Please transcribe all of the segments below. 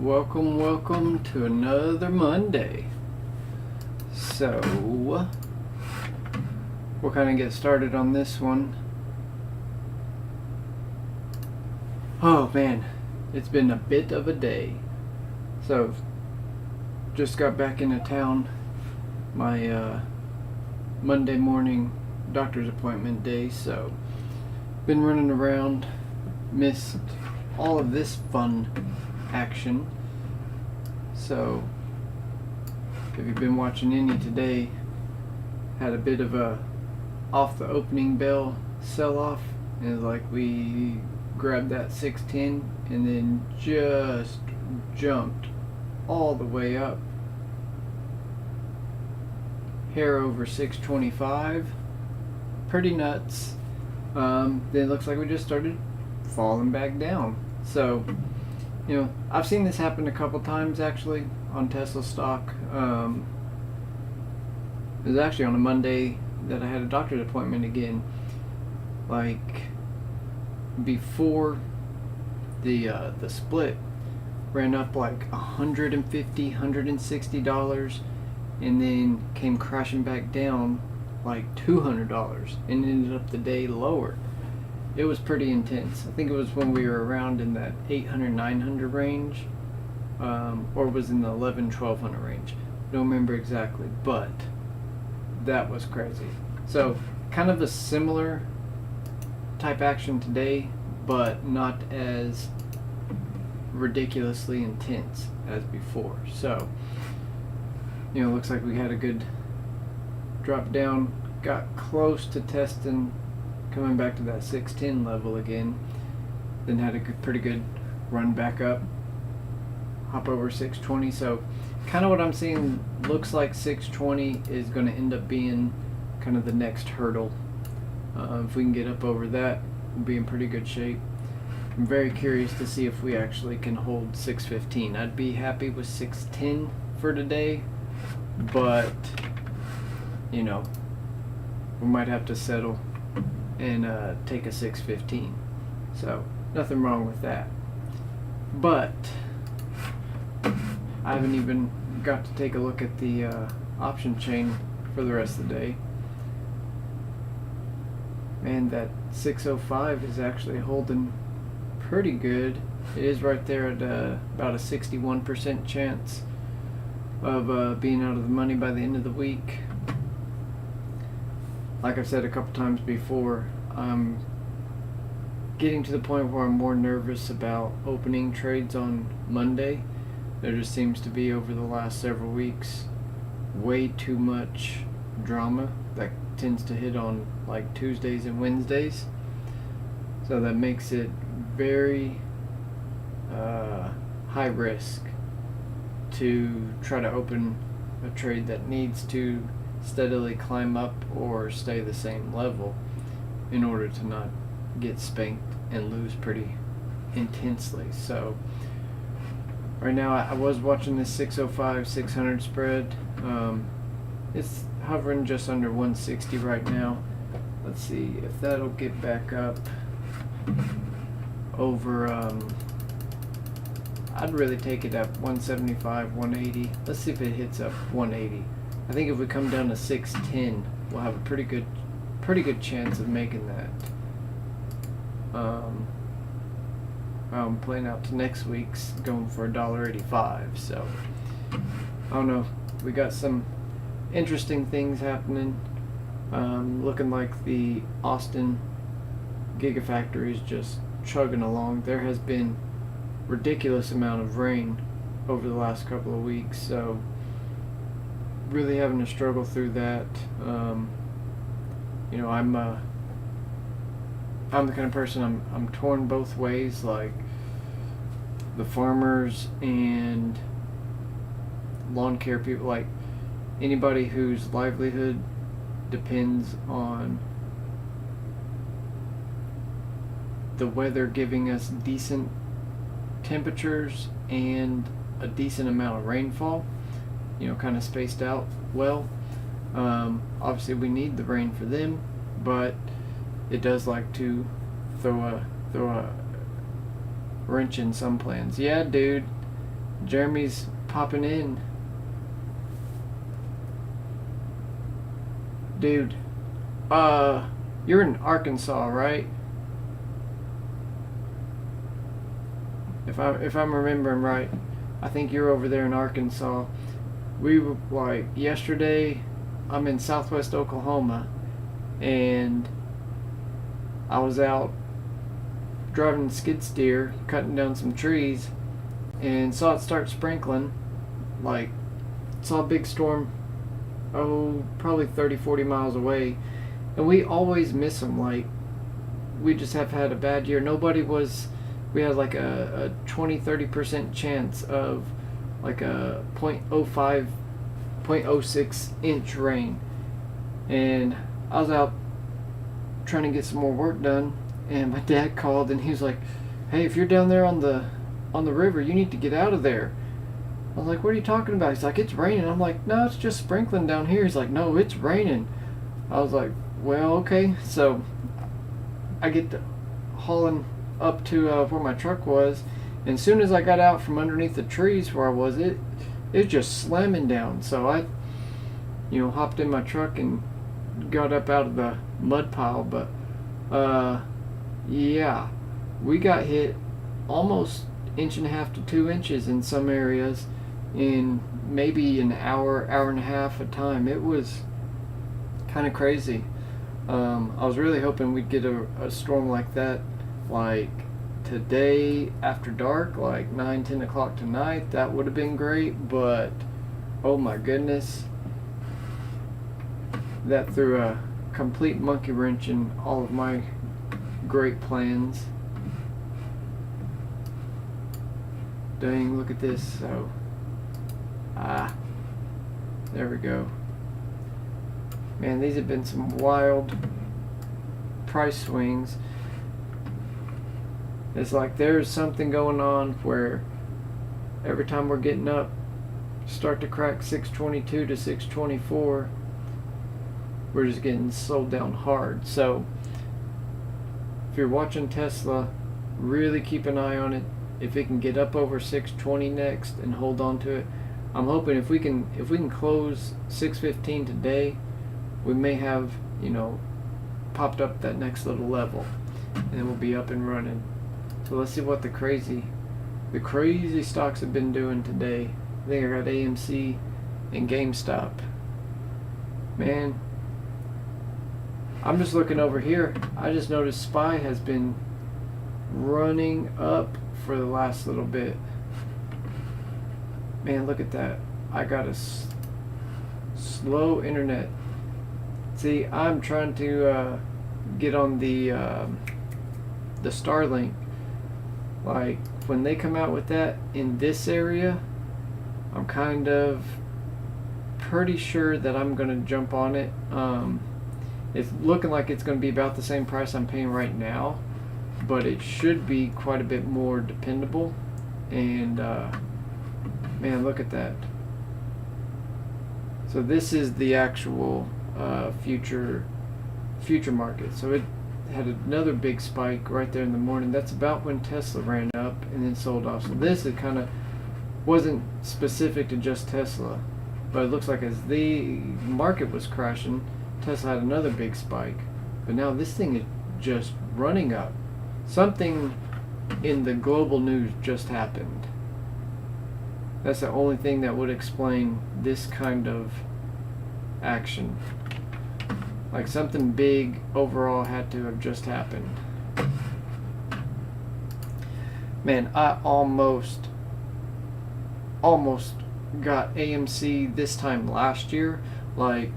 Welcome to another Monday. So, we'll kind of get started on this one. Oh man, it's been a bit of a day. So, just got back into town. My Monday morning doctor's appointment day, so been running around, missed all of this fun action. So if you've been watching any today, had a bit of a off the opening bell sell-off, and it's like we grabbed that 610 and then just jumped all the way up, hair over 625. Pretty nuts. Then it looks like we just started falling back down. So, you know, I've seen this happen a couple times actually on Tesla stock. It was actually on a Monday that I had a doctor's appointment again. Like before the split, ran up like $150, $160, and then came crashing back down like $200 and ended up the day lower. It was pretty intense. I think it was when we were around in that 800, 900 range, or was in the 11, 1200 range. Don't remember exactly, but that was crazy. So kind of a similar type action today, but not as ridiculously intense as before. So, you know, looks like we had a good drop down, got close to testing, coming back to that 610 level again, then had a pretty good run back up, hop over 620. So kind of what I'm seeing looks like 620 is going to end up being kind of the next hurdle. If we can get up over that, we'll be in pretty good shape. I'm very curious to see if we actually can hold 615. I'd be happy with 610 for today, but you know, we might have to settle and take a 615. So nothing wrong with that. But I haven't even got to take a look at the option chain for the rest of the day. Man, that 605 is actually holding pretty good. It is right there at about a 61% chance of being out of the money by the end of the week. Like I've said a couple times before, I'm getting to the point where I'm more nervous about opening trades on Monday. There just seems to be, over the last several weeks, way too much drama that tends to hit on like Tuesdays and Wednesdays. So that makes it very high risk to try to open a trade that needs to steadily climb up or stay the same level in order to not get spanked and lose pretty intensely. So right now I was watching this 605 600 spread. It's hovering just under 160 right now. Let's see if that'll get back up over I'd really take it at 175, 180. Let's see if it hits up 180. I think if we come down to 610, we'll have a pretty good chance of making that. I'm playing out to next week's, going for $1.85. So I don't know. We got some interesting things happening. Looking like the Austin Gigafactory is just chugging along. There has been ridiculous amount of rain over the last couple of weeks, so really having to struggle through that. You know, I'm the kind of person, I'm torn both ways. Like the farmers and lawn care people, like anybody whose livelihood depends on the weather giving us decent temperatures and a decent amount of rainfall, you know, kind of spaced out well. Obviously we need the rain for them, but it does like to throw a wrench in some plans. Yeah, dude, Jeremy's popping in. Dude, you're in Arkansas, right? If I'm remembering right, I think you're over there in Arkansas. We were like yesterday. I'm in Southwest Oklahoma, and I was out driving the skid steer, cutting down some trees, and saw it start sprinkling. Like, saw a big storm, probably 30-40 miles away, and we always miss them. Like, we just have had a bad year. We had like a 20-30% chance of like a 0.05 0.06 inch rain, and I was out trying to get some more work done, and my dad called and he was like, hey, if you're down there on the river, you need to get out of there. I was like, what are you talking about? He's like, it's raining. I'm like, no, it's just sprinkling down here. He's like, no, it's raining. I was like, well, okay. So I get to hauling up to where my truck was, and as soon as I got out from underneath the trees where I was, it was just slamming down. So I, hopped in my truck and got up out of the mud pile. But yeah, we got hit almost 1.5 to 2 inches in some areas in maybe an hour and a half of time. It was kind of crazy. I was really hoping we'd get a storm like that, like today after dark, like 9-10 o'clock tonight. That would have been great, but oh my goodness, that threw a complete monkey wrench in all of my great plans. Dang, look at this. So there we go. Man, these have been some wild price swings. It's like there's something going on where every time we're getting up, start to crack 622 to 624, we're just getting sold down hard. So if you're watching Tesla, really keep an eye on it. If it can get up over 620 next and hold on to it, I'm hoping if we can close 615 today, we may have popped up that next little level, and then we'll be up and running. So let's see what the crazy stocks have been doing today. I think I got AMC and GameStop. Man, I'm just looking over here. I just noticed SPY has been running up for the last little bit. Man, look at that. I got a slow internet. See, I'm trying to get on the Starlink. Like, when they come out with that in this area, I'm kind of pretty sure that I'm going to jump on it. It's looking like it's going to be about the same price I'm paying right now, but it should be quite a bit more dependable. And man, look at that. So this is the actual future market. So it had another big spike right there in the morning. That's about when Tesla ran up and then sold off. So this is kind of wasn't specific to just Tesla, but it looks like as the market was crashing, Tesla had another big spike. But now this thing is just running up. Something in the global news just happened. That's the only thing that would explain this kind of action. Like something big overall had to have just happened. Man, I almost got AMC this time last year. Like,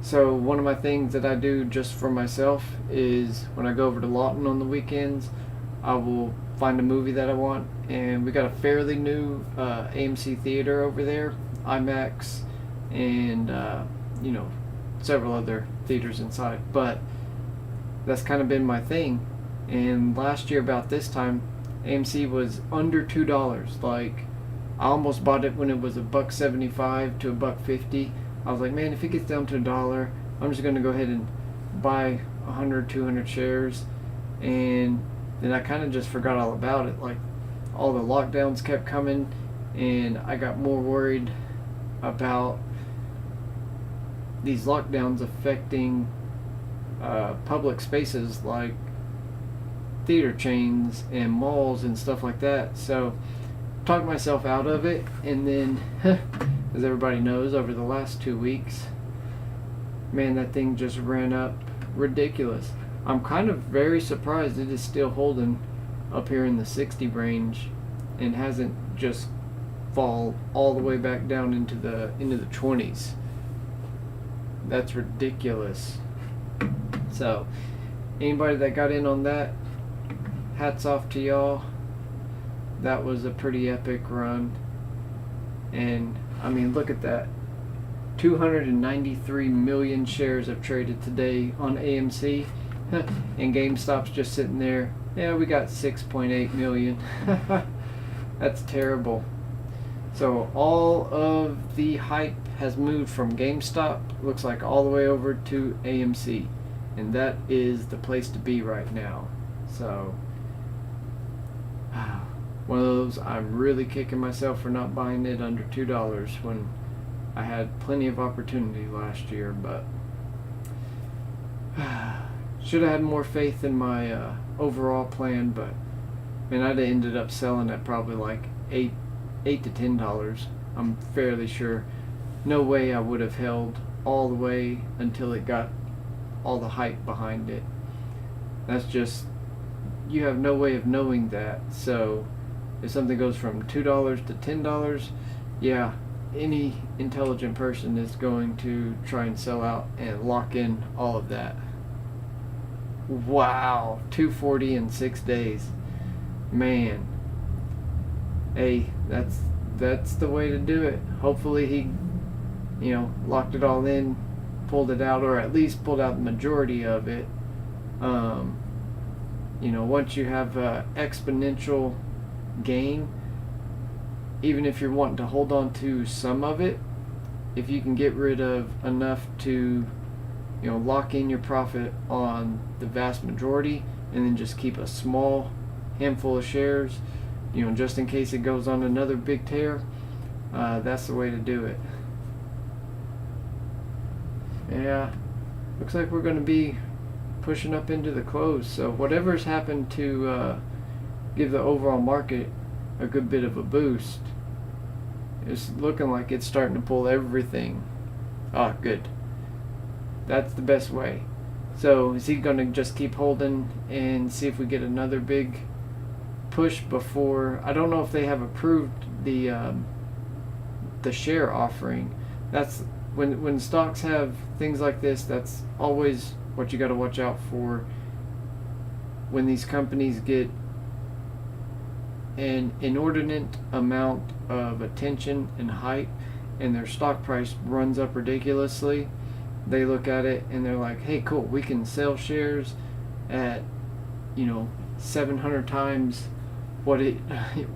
so one of my things that I do just for myself is when I go over to Lawton on the weekends, I will find a movie that I want, and we got a fairly new AMC theater over there, IMAX, and several other theaters inside. But that's kind of been my thing. And last year about this time, AMC was under $2. Like, I almost bought it when it was $1.75 to $1.50. I was like, man, if it gets down to $1, I'm just gonna go ahead and buy 100, 200 shares. And then I kind of just forgot all about it. Like, all the lockdowns kept coming, and I got more worried about these lockdowns affecting public spaces like theater chains and malls and stuff like that. So talked myself out of it, and then as everybody knows, over the last 2 weeks, man, that thing just ran up ridiculous. I'm kind of very surprised it is still holding up here in the 60 range and hasn't just fall all the way back down into the 20s. That's ridiculous. So anybody that got in on that, hats off to y'all. That was a pretty epic run. And I mean, look at that. 293 million shares have traded today on AMC, and GameStop's just sitting there. Yeah, we got 6.8 million. That's terrible. So all of the hype has moved from GameStop, looks like, all the way over to AMC, and that is the place to be right now. So one of those, I'm really kicking myself for not buying it under $2 when I had plenty of opportunity last year, but should have had more faith in my overall plan. But man, I'd have ended up selling at probably like $8 to $10. I'm fairly sure. No way I would have held all the way until it got all the hype behind it. That's just, you have no way of knowing that. So if something goes from $2 to $10, yeah, any intelligent person is going to try and sell out and lock in all of that. Wow, 240 in 6 days. Man. Hey, that's the way to do it. Hopefully he, locked it all in, pulled it out, or at least pulled out the majority of it. Once you have exponential gain, even if you're wanting to hold on to some of it, if you can get rid of enough to lock in your profit on the vast majority, and then just keep a small handful of shares, just in case it goes on another big tear, that's the way to do it. Yeah, looks like we're going to be pushing up into the close, so whatever's happened to give the overall market a good bit of a boost, it's looking like it's starting to pull everything. Ah, good. That's the best way. So is he going to just keep holding and see if we get another big push before? I don't know if they have approved the share offering. That's when stocks have things like this, that's always what you got to watch out for. When these companies get an inordinate amount of attention and hype, and their stock price runs up ridiculously, they look at it and they're like, hey, cool, we can sell shares at 700 times what it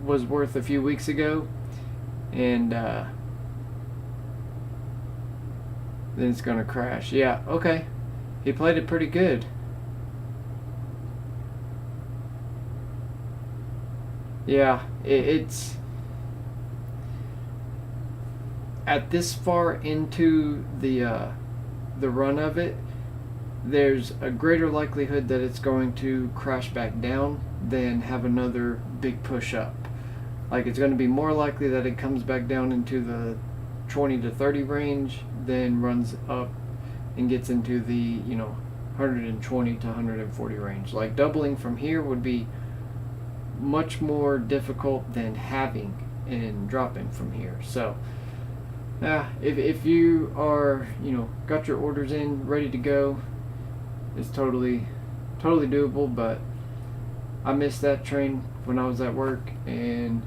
was worth a few weeks ago, and then it's gonna crash. Yeah, okay, he played it pretty good. Yeah, it's at this far into the run of it, there's a greater likelihood that it's going to crash back down than have another big push up. Like, it's going to be more likely that it comes back down into the 20 to 30 range, then runs up and gets into the 120 to 140 range. Like, doubling from here would be much more difficult than halving and dropping from here. So if you are got your orders in, ready to go, it's totally doable. But I missed that train when I was at work, and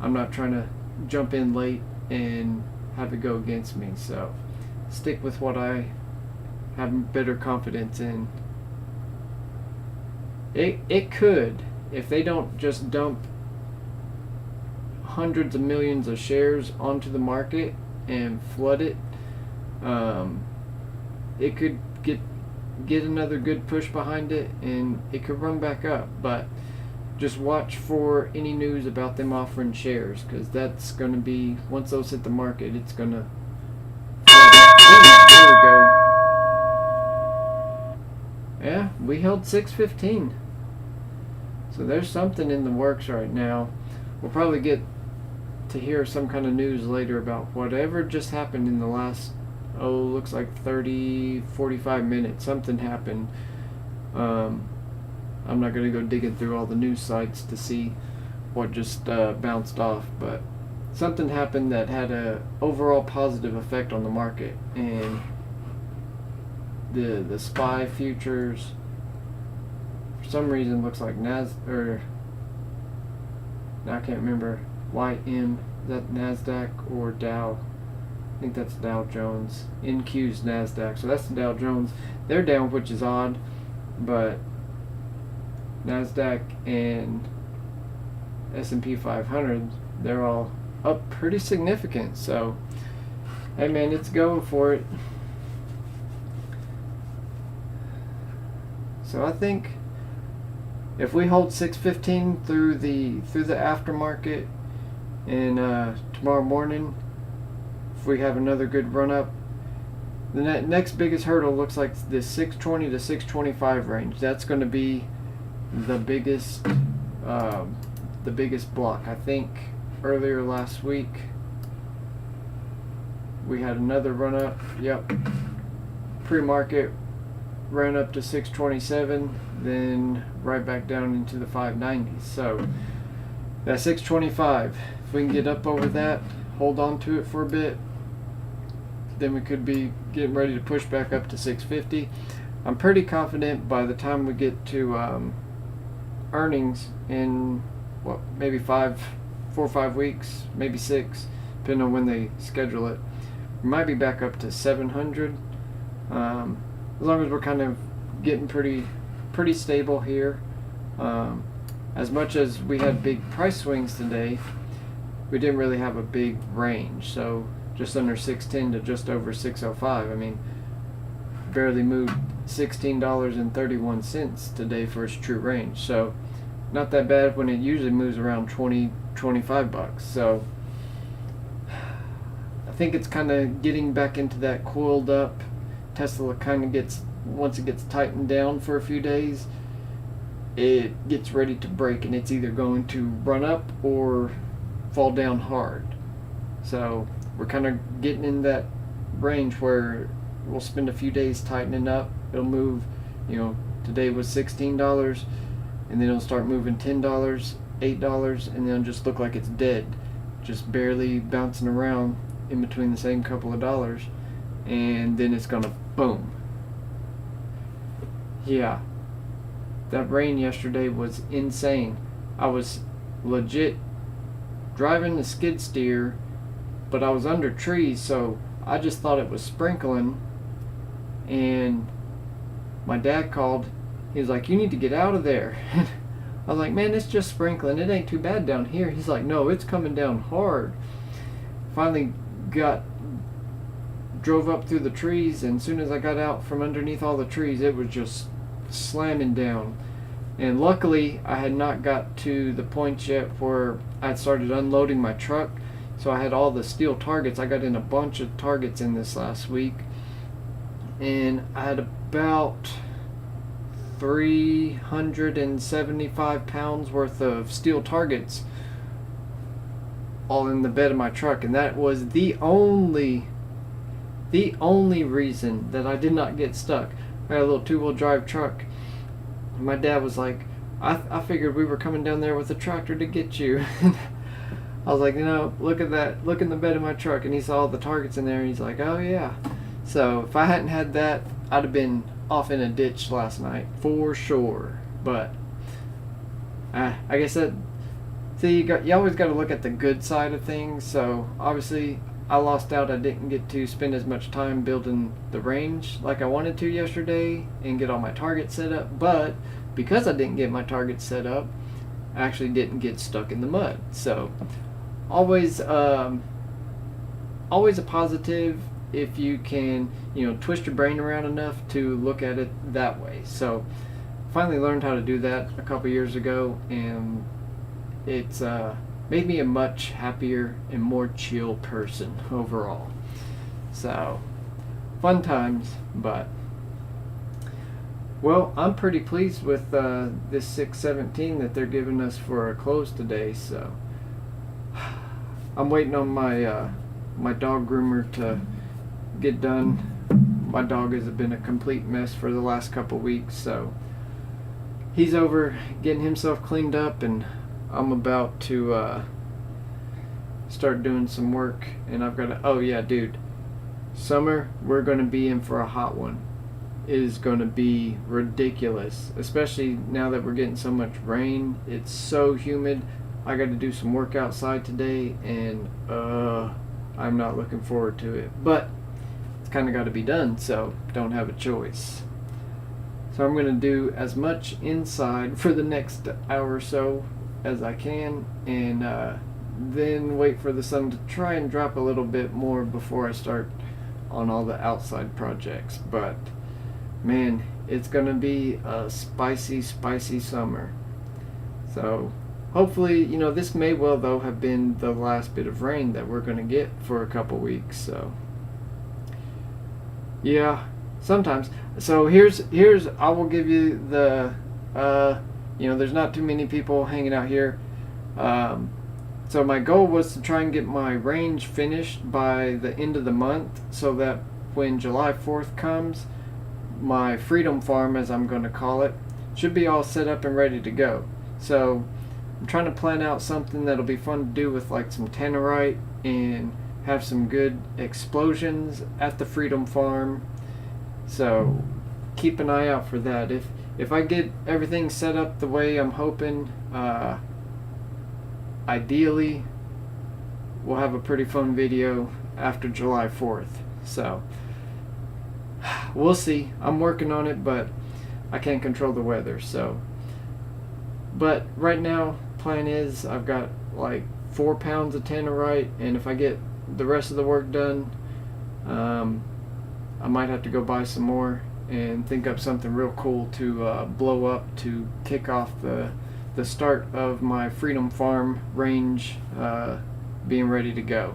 I'm not trying to jump in late and have it go against me. So stick with what I have better confidence in. It could, if they don't just dump hundreds of millions of shares onto the market and flood it, it could get another good push behind it, and it could run back up. But just watch for any news about them offering shares, because that's going to be, once those hit the market, it's going to. There we go. Yeah, we held 615. So there's something in the works right now. We'll probably get to hear some kind of news later about whatever just happened in the last, looks like 30-45 minutes. Something happened. I'm not going to go digging through all the news sites to see what just bounced off, but something happened that had a overall positive effect on the market, and the SPY futures for some reason looks like I can't remember, YM, is that NASDAQ or Dow? I think that's Dow Jones. NQ's NASDAQ, so that's the Dow Jones. They're down, which is odd, but NASDAQ and S&P 500, they're all up pretty significant. So, hey man, it's going for it. So I think if we hold 615 through the aftermarket, and tomorrow morning, if we have another good run up, the next biggest hurdle looks like the 620 to 625 range. That's going to be the biggest block. I think earlier last week we had another run up. Yep, pre-market ran up to 627, then right back down into the 590s. So that 625, if we can get up over that, hold on to it for a bit, then we could be getting ready to push back up to 650. I'm pretty confident by the time we get to earnings in maybe 4 or 5 weeks, maybe 6, depending on when they schedule it, we might be back up to 700. As long as we're kind of getting pretty stable here. As much as we had big price swings today, we didn't really have a big range. So just under 610 to just over 605. I mean, barely moved $16.31 today for its true range. So not that bad when it usually moves around 20-25 bucks. So I think it's kind of getting back into that coiled up. Tesla kind of gets, once it gets tightened down for a few days, it gets ready to break, and it's either going to run up or fall down hard. So we're kind of getting in that range where we'll spend a few days tightening up. It'll move, today was $16, and then it'll start moving $10, $8, and then it'll just look like it's dead, just barely bouncing around in between the same couple of dollars, and then it's gonna boom. Yeah, that rain yesterday was insane. I was legit driving the skid steer, but I was under trees, so I just thought it was sprinkling, and my dad called. He was like, "You need to get out of there." I was like, "Man, it's just sprinkling. It ain't too bad down here." He's like, "No, it's coming down hard." Finally drove up through the trees, and as soon as I got out from underneath all the trees, it was just slamming down. And luckily I had not got to the point yet where I started unloading my truck, so I had all the steel targets. I got in a bunch of targets in this last week, and I had about 375 pounds worth of steel targets all in the bed of my truck, and that was the only reason that I did not get stuck. I had a little 2-wheel drive truck. My dad was like, I figured we were coming down there with a tractor to get you. I was like, look at that, look in the bed of my truck, and he saw all the targets in there, and he's like, oh yeah. So if I hadn't had that, I'd have been off in a ditch last night for sure. But I guess that, see, you always got to look at the good side of things. So obviously I lost out. I didn't get to spend as much time building the range like I wanted to yesterday and get all my targets set up. But because I didn't get my targets set up, I actually didn't get stuck in the mud. So always a positive if you can, twist your brain around enough to look at it that way. So finally learned how to do that a couple years ago, and it's made me a much happier and more chill person overall. So, fun times, but well, I'm pretty pleased with this 617 that they're giving us for a close today. So, I'm waiting on my my dog groomer to get done. My dog has been a complete mess for the last couple weeks, so he's over getting himself cleaned up, and I'm about to start doing some work. And I've got to, oh yeah, dude, summer, we're going to be in for a hot one. It is going to be ridiculous, especially now that we're getting so much rain. It's so humid. I got to do some work outside today, and I'm not looking forward to it, but it's kind of got to be done, so don't have a choice. So I'm going to do as much inside for the next hour or so as I can, and then wait for the sun to try and drop a little bit more before I start on all the outside projects. But man, it's going to be a spicy summer. So hopefully, you know, this may well though have been the last bit of rain that we're going to get for a couple weeks. So yeah, sometimes. So here's I will give you the you know, there's not too many people hanging out here. So my goal was to try and get my range finished by the end of the month, so that when July 4th comes, my freedom farm, as I'm going to call it, should be all set up and ready to go. So I'm trying to plan out something that'll be fun to do with like some tannerite and have some good explosions at the freedom farm. So keep an eye out for that. If I get everything set up the way I'm hoping, ideally we'll have a pretty fun video after July 4th. So we'll see. I'm working on it, but I can't control the weather. So, but right now, plan is I've got like 4 pounds of tannerite, and if I get the rest of the work done, I might have to go buy some more and think up something real cool to blow up to kick off the start of my Freedom Farm range being ready to go.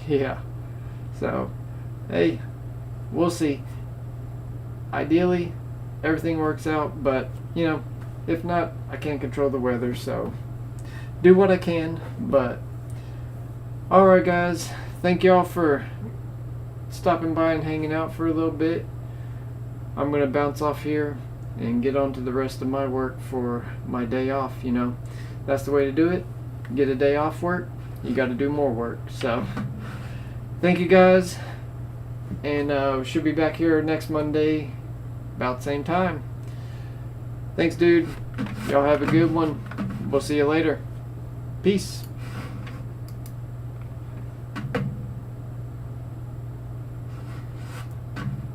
Yeah, so hey, we'll see. Ideally everything works out, but you know, if not, I can't control the weather, so do what I can. But alright guys, thank y'all for stopping by and hanging out for a little bit. I'm gonna bounce off here and get on to the rest of my work for my day off. You know, that's the way to do it. Get a day off work, you got to do more work. So thank you guys, and should be back here next Monday about the same time. Thanks dude, y'all have a good one. We'll see you later. Peace.